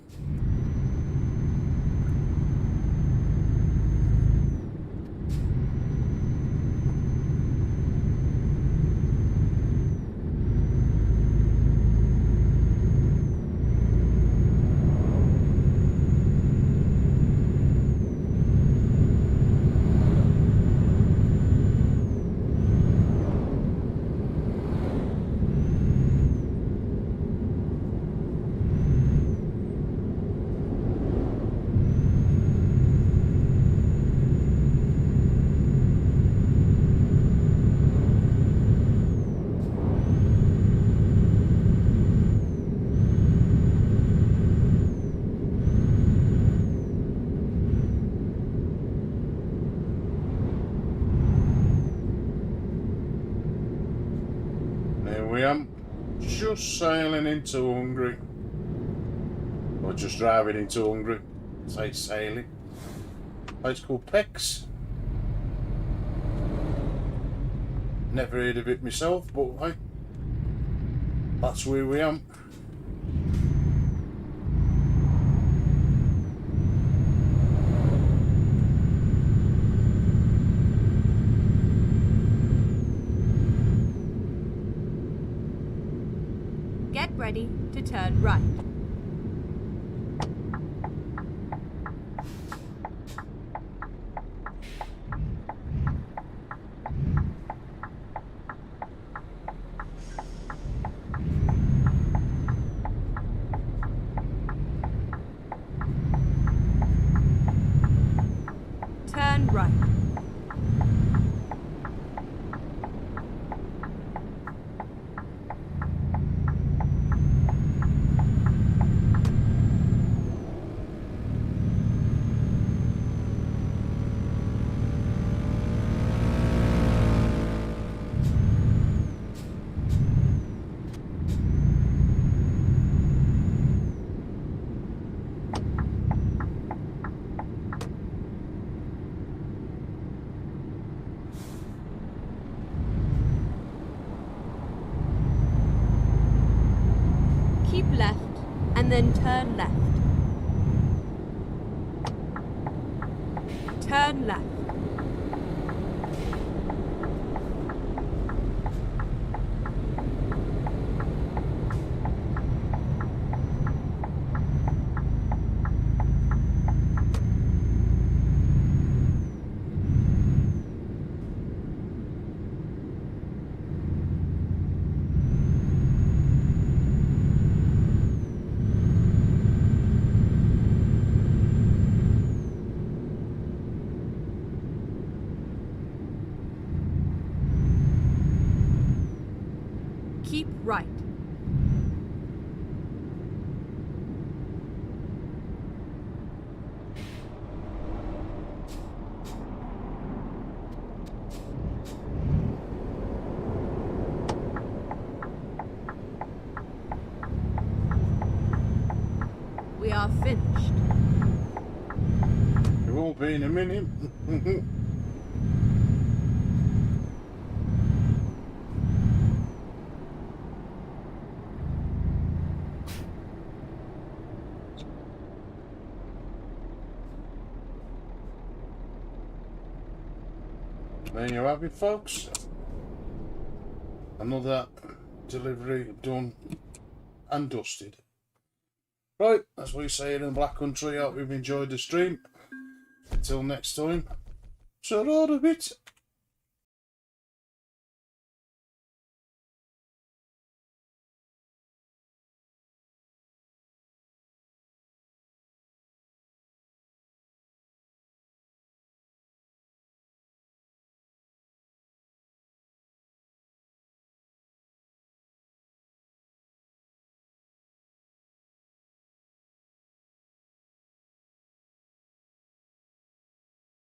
we am, just sailing into Hungary. Or just driving into Hungary. Say sailing. Place called Pex. Never heard of it myself, but hey, that's where we am. Get ready to turn right. Turn right. Keep left and then turn left. Turn left. Keep right. We are finished. It won't be in a minute. There you have it, folks. Another delivery done and dusted. Right, as we say in the Black Country, I hope you've enjoyed the stream. Until next time, so a bit.